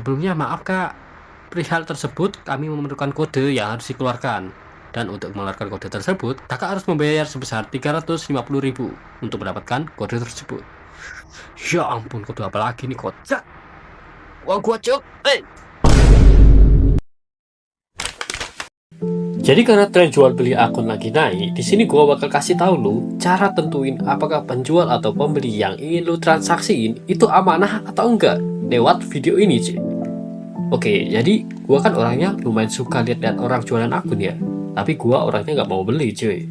Sebelumnya maaf kak, perihal tersebut kami memerlukan kode yang harus dikeluarkan. Dan untuk mengeluarkan kode tersebut, kakak harus membayar sebesar 350.000 untuk mendapatkan kode tersebut. Ya ampun, kode apa lagi nih kocak? Uang gua cuk, Jadi karena tren jual beli akun lagi naik, di sini gua bakal kasih tahu lu cara tentuin apakah penjual atau pembeli yang ingin lu transaksiin itu amanah atau enggak lewat video ini, cuy. Oke, jadi gua kan orangnya lumayan suka lihat-lihat orang jualan akun ya. Tapi gua orangnya nggak mau beli, cuy.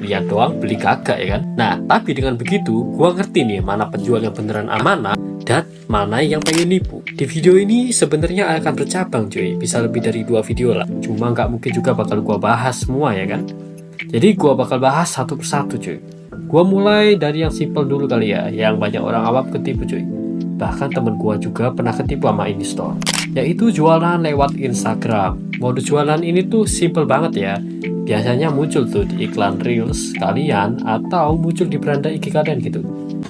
Lihat doang, beli kagak ya kan. Nah, tapi dengan begitu, gua ngerti nih mana penjual yang beneran amanah dan mana yang pengen nipu. Di video ini sebenarnya akan bercabang, cuy. Bisa lebih dari 2 video lah. Cuma nggak mungkin juga bakal gua bahas semua ya kan. Jadi gua bakal bahas satu persatu, cuy. Gua mulai dari yang simple dulu kali ya, yang banyak orang awam ketipu, cuy. Bahkan temen gua juga pernah ketipu sama ini store, yaitu jualan lewat Instagram. Mode jualan ini tuh simple banget ya. Biasanya muncul tuh di iklan Reels kalian atau muncul di beranda IG kalian gitu.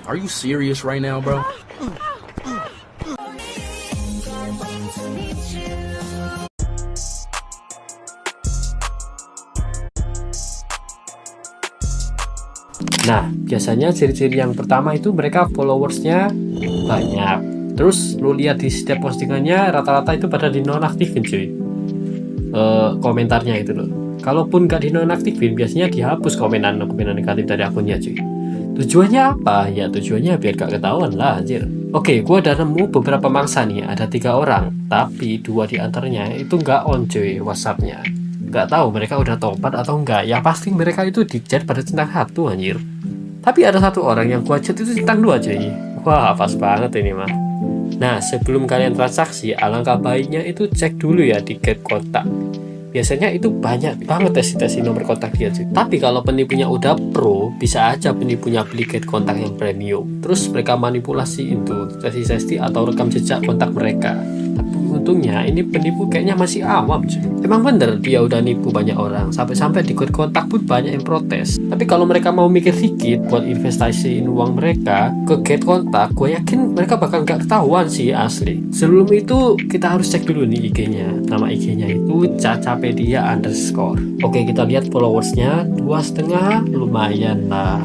Are you serious right now, bro? Nah, biasanya ciri-ciri yang pertama itu mereka followersnya banyak. Terus lu lihat di setiap postingannya rata-rata itu pada dinonaktifin cuy. Komentarnya itu loh. Kalaupun gak dinonaktifin, biasanya dihapus komenan negatif dari akunnya cuy. Tujuannya apa? Ya tujuannya biar gak ketahuan lah anjir. Oke, gua udah nemu beberapa mangsa nih, ada 3 orang. Tapi 2 diantaranya itu gak on cuy WhatsAppnya. Gak tahu mereka udah tobat atau enggak. Ya pasti mereka itu di chat pada centang 1 anjir. Tapi ada 1 orang yang gua chat itu centang 2 cuy. Wah pas banget ini mah. Nah, sebelum kalian transaksi, alangkah baiknya itu cek dulu ya di get kontak. Biasanya itu banyak banget tes nomor kontak dia cuy. Tapi kalau penipunya udah pro, bisa aja penipunya beli get kontak yang premium. Terus mereka manipulasi itu sesi atau rekam jejak kontak mereka. Tapi untungnya ini penipu kayaknya masih awam cuy. Emang bener dia udah nipu banyak orang, sampai-sampai di get kontak pun banyak yang protes. Tapi kalau mereka mau mikir dikit buat investasiin uang mereka ke get kontak, gue yakin mereka bakal gak ketahuan sih asli. Sebelum itu kita harus cek dulu nih IG-nya. Nama IG-nya itu Cacapedia_. Oke, kita lihat followersnya 2,5, lumayan lah.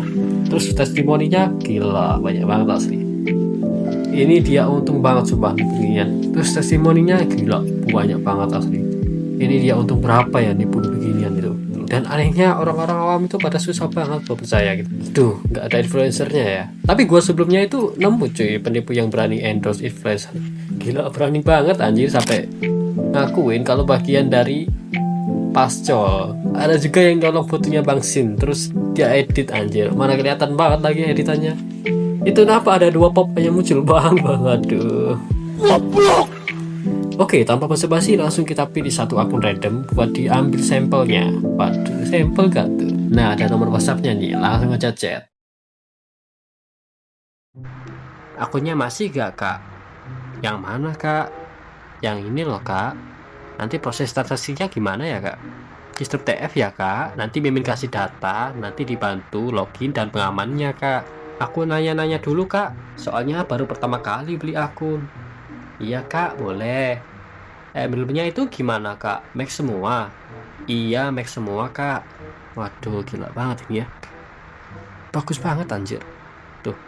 Terus testimoninya gila, banyak banget asli. Ini dia untung banget sumpah beginian. Terus testimoninya gila, banyak banget asli. Ini dia untung berapa ya nipu beginian itu. Dan anehnya orang-orang awam itu pada susah banget buat percaya gitu. Duh, nggak ada influencernya ya. Tapi gue sebelumnya itu nemu cuy penipu yang berani endorse influencer. Gila, berani banget anjir sampai ngakuin kalau bagian dari pascol. Ada juga yang nyolong fotonya Bang Sin, terus dia edit anjir. Mana kelihatan banget lagi editannya. Itu kenapa ada 2 pop yang muncul bang? Aduh. Oke, tanpa basa-basi langsung kita pilih 1 akun random buat diambil sampelnya. Waduh, sampel gak tuh? Nah, ada nomor WhatsAppnya nih, langsung aja chat. Akunnya masih gak kak? Yang mana kak? Yang ini loh kak. Nanti proses transaksinya gimana ya kak? Sistem TF ya kak? Nanti mimin kasih data, nanti dibantu login dan pengamannya kak. Aku nanya-nanya dulu kak, soalnya baru pertama kali beli akun. Iya kak, boleh. Belinya itu gimana kak? Max semua? Iya, Max semua kak. Waduh, gila banget ini ya. Bagus banget anjir. Tuh,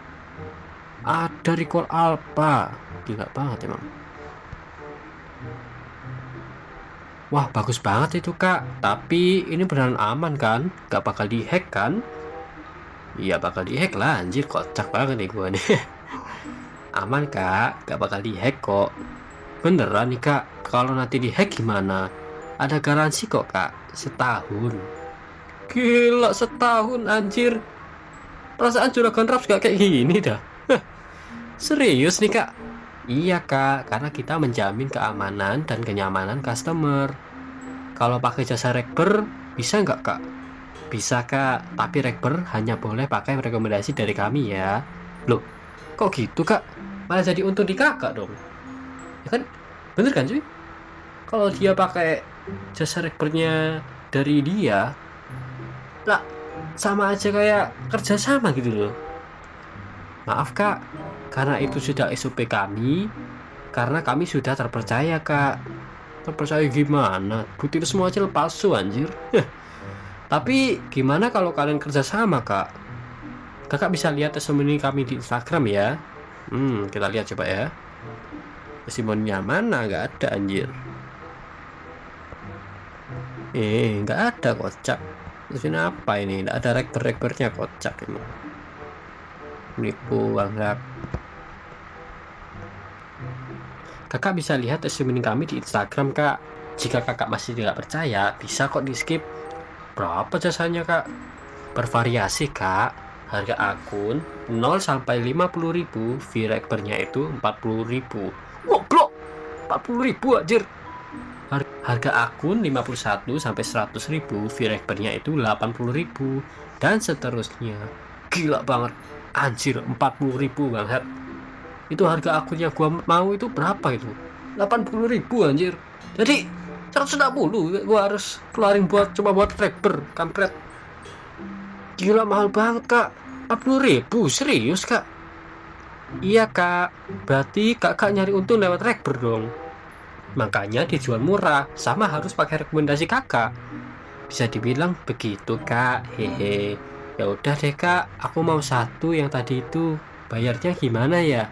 ada recall alpha. Gila banget emang. Wah, bagus banget itu kak. Tapi ini beneran aman kan? Gak bakal dihack kan? Iya bakal dihack lah anjir, kocak banget nih gua nih. Aman kak, gak bakal dihack kok. Beneran nih kak, kalau nanti dihack gimana? Ada garansi kok kak, setahun. Gila, setahun anjir. Perasaan juragan Raps gak kayak gini dah. Serius nih kak? Iya kak, karena kita menjamin keamanan dan kenyamanan customer. Kalau pakai jasa rekber, bisa nggak kak? Bisa kak, tapi rekber hanya boleh pakai rekomendasi dari kami ya. Loh, kok gitu kak? Malah jadi untung di kakak dong. Ya kan, bener kan cuy? Kalau dia pakai jasa rekbernya dari dia, lah sama aja kayak kerja sama gitu loh. Maaf kak, karena itu sudah SOP kami, karena kami sudah terpercaya, Kak. Terpercaya gimana? Bukti semua hasil palsu, anjir. Tapi gimana kalau kalian kerjasama, Kak? Kakak bisa lihat testimoni kami di Instagram ya. Kita lihat coba ya. Testimoninya mana? Nggak ada, anjir. Nggak ada, kocak. Terus ini apa ini? Nggak ada rektor-rektornya, kocak ini. Nipu banget. Kakak bisa lihat testimoni kami di Instagram, Kak. Jika kakak masih tidak percaya, bisa kok di skip. Berapa jasanya, Kak? Bervariasi, Kak. Harga akun 0 sampai 50.000, fee rektornya itu 40.000. Goblok, 40.000 anjir. Harga akun 51 sampai 100.000, fee rektornya itu 80.000 dan seterusnya. Gila banget. Anjir, 40.000 banget. Itu harga akun yang gua mau itu berapa itu? 80.000 anjir. Jadi 160 gua harus keluarin coba buat rektor, kampret. Gila, mahal banget, Kak. 40.000, serius, Kak? Iya, Kak. Berarti kakak nyari untung lewat rektor dong. Makanya dijual murah, sama harus pakai rekomendasi kakak. Bisa dibilang begitu, Kak. Hehe. Ya udah deh, Kak. Aku mau satu yang tadi itu. Bayarnya gimana ya?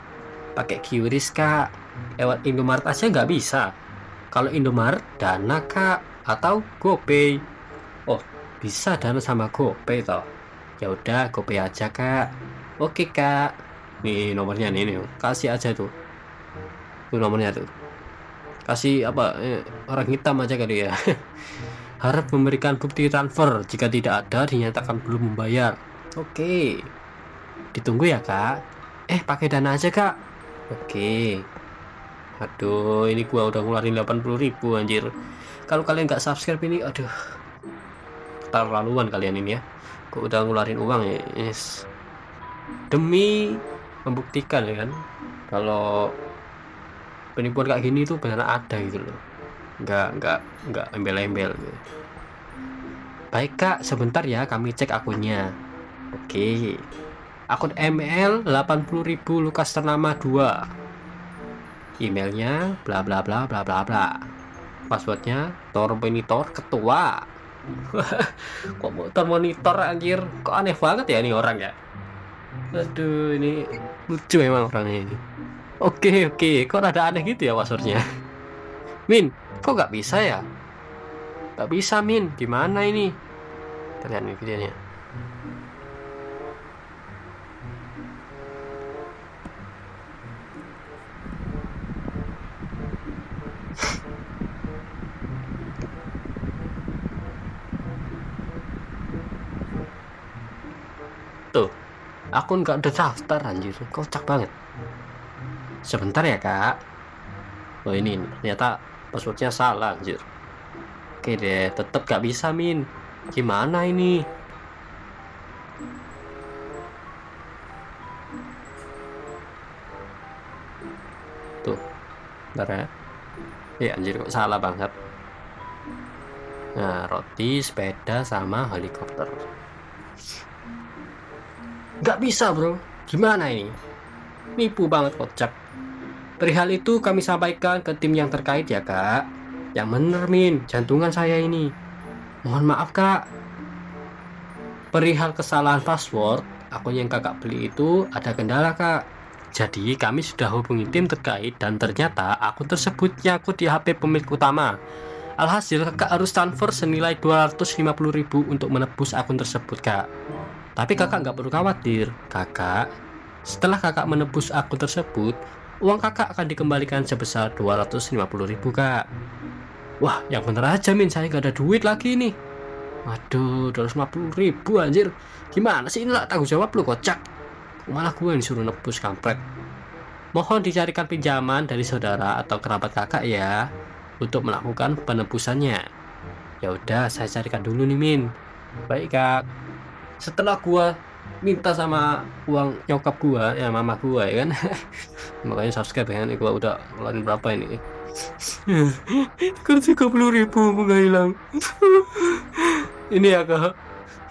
Pakai QRIS, Kak. Lewat Indomaret aja nggak bisa. Kalau Indomaret, Dana, Kak. Atau GoPay. Oh, bisa Dana sama GoPay toh. Ya udah, GoPay aja, Kak. Oke, Kak. Nih nomornya nih. Kasih aja tuh. Tuh nomornya tuh. Kasih apa? Orang hitam aja kali ya. Harap memberikan bukti transfer. Jika tidak ada, dinyatakan belum membayar. Oke. Ditunggu ya, Kak. Pakai Dana aja, Kak. Oke. Aduh, ini gua udah ngeluarin 80.000 anjir. Kalau kalian nggak subscribe ini, aduh, terlaluan kalian ini ya. Gua udah ngeluarin uang ya, yes. Demi membuktikan ya kan, kalau penipuan kayak gini tuh benar ada gitu loh. Nggak embel-embel gitu. Baik, Kak, sebentar ya, kami cek akunnya. Oke. Akun ML 80.000 Lukas Ternama 2. Emailnya bla bla bla bla bla bla. Passwordnya Monitor Ketua. Kok motor monitor anjir? Kok aneh banget ya ini orang ya? Aduh, ini lucu memang orangnya ini. Oke, kok rada aneh gitu ya passwordnya. Min, kok nggak bisa ya? Nggak bisa, Min. Gimana ini? Kita lihat nih videonya. Tuh, akun nggak ada daftar anjir. Kocak banget. Sebentar ya, Kak. Oh, ini ternyata passwordnya salah anjir. Oke deh, tetap gak bisa, Min. Gimana ini? Tuh, bentar ya. Anjir, kok salah banget. Nah, roti, sepeda, sama helikopter. Gak bisa, bro. Gimana ini? Nipu banget, kocak. Perihal itu kami sampaikan ke tim yang terkait ya, Kak. Yang bener, Min, jantungan saya ini. Mohon maaf, Kak. Perihal kesalahan password, akun yang kakak beli itu ada kendala, Kak. Jadi kami sudah hubungi tim terkait dan ternyata akun tersebut nyangkut di HP pemilik utama. Alhasil kakak harus transfer senilai 250.000 untuk menebus akun tersebut, Kak. Tapi kakak nggak perlu khawatir, Kakak. Setelah kakak menebus akun tersebut, uang kakak akan dikembalikan sebesar 250.000, Kak. Wah, yang bener aja, Min, saya nggak ada duit lagi nih. Waduh, 250.000 anjir. Gimana sih, ini lah tanggung jawab lu, kocak. Malah gue yang disuruh nebus, kampret. Mohon dicarikan pinjaman dari saudara atau kerabat kakak ya untuk melakukan penebusannya. Ya udah, saya carikan dulu nih, Min. Baik, Kak. Setelah gua minta sama uang nyokap gua, ya mama gua ya kan. Makanya subscribe ya kan, gua udah ngeluarin berapa ini. Kan 30.000 nggak hilang. Ini ya, Kak.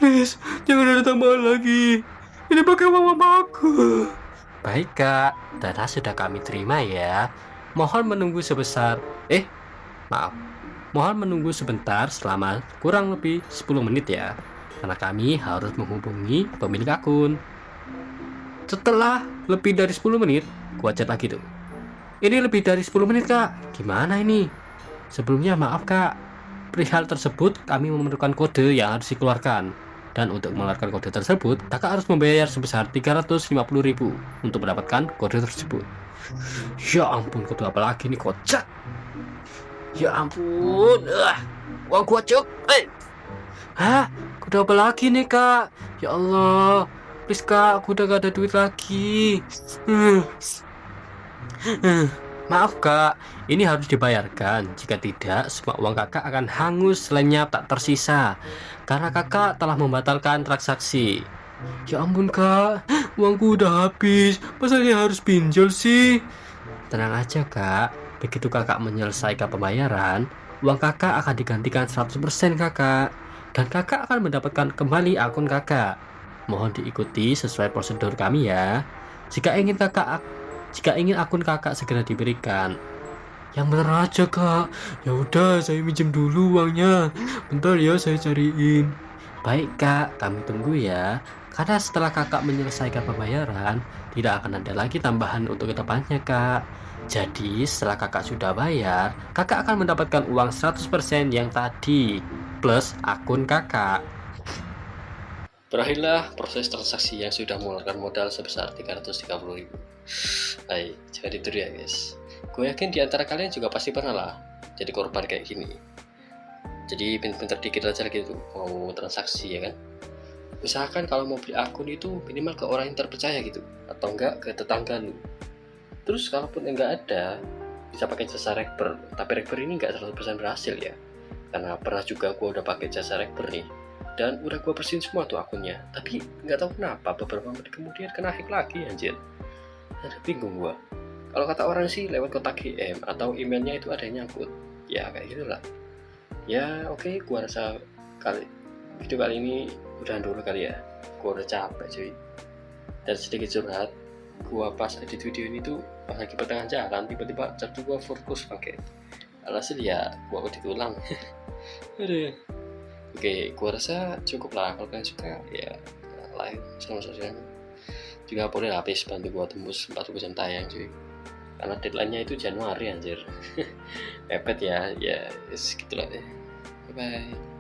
Please, jangan ada tambahan lagi. Ini pakai uang mama aku. Baik, Kak. Dana sudah kami terima ya. Mohon menunggu maaf. Mohon menunggu sebentar selama kurang lebih 10 menit ya. Karena kami harus menghubungi pemilik akun. Setelah lebih dari 10 menit, gua chat lagi tuh. Ini lebih dari 10 menit, Kak. Gimana ini? Sebelumnya maaf, Kak. Perihal tersebut, kami memerlukan kode yang harus dikeluarkan. Dan untuk mengeluarkan kode tersebut, kakak harus membayar sebesar 350.000 untuk mendapatkan kode tersebut. Ya ampun, kode apa lagi nih, kocak. Ya ampun, uang gua cuk. Hah? Kode apa lagi nih, Kak? Ya Allah, please Kak, aku udah gak ada duit lagi. Maaf Kak, ini harus dibayarkan. Jika tidak, semua uang kakak akan hangus lenyap tak tersisa. Karena kakak telah membatalkan transaksi. Ya ampun Kak, uangku udah habis. Masa ini harus pinjol sih? Tenang aja Kak, begitu kakak menyelesaikan pembayaran, uang kakak akan digantikan 100% kakak. Dan kakak akan mendapatkan kembali akun kakak. Mohon diikuti sesuai prosedur kami ya. Jika ingin akun kakak segera diberikan. Yang bener aja kak. Ya udah, saya minjem dulu uangnya. Bentar ya, saya cariin. Baik kak, kami tunggu ya. Karena setelah kakak menyelesaikan pembayaran, tidak akan ada lagi tambahan untuk kedepannya kak. Jadi setelah kakak sudah bayar, kakak akan mendapatkan uang 100% yang tadi plus akun kakak. Berakhirlah proses transaksi yang sudah mengeluarkan modal sebesar 330.000. Baik, jangan ditiru ya guys. Gue yakin di antara kalian juga pasti pernah lah jadi korban kayak gini. Jadi pinter-pinter dikit aja gitu mau transaksi ya kan. Usahakan kalau mau beli akun itu minimal ke orang yang terpercaya gitu, atau enggak ke tetangga lu. Terus kalaupun enggak ada, bisa pakai jasa rekber. Tapi rekber ini enggak 100% berhasil ya. Karena pernah juga gue udah pakai jasa rekber nih, dan udah gue bersihin semua tuh akunnya. Tapi nggak tahu kenapa beberapa menit kemudian kena hack lagi anjir. Ada bingung gue. Kalau kata orang sih lewat kotak GM atau emailnya itu ada yang nyangkut. Ya kayak gitulah. Ya oke, gue rasa video kali ini udah dulu kali ya. Gue udah capek cuy. Dan sedikit curhat, gue pas edit video ini tuh pas lagi pertengahan jalan tiba-tiba jatuh gue fokus pakai. Alhasil ya gue edit ulang. Aduh. Oke, gua rasa cukup lah. Kalau kalian suka ya like sama subscribe. Juga boleh lah habis bantu gua tembus 40 jam tayang cuy. Karena deadline-nya itu Januari anjir. Mepet ya, ya segitulah deh. Bye bye.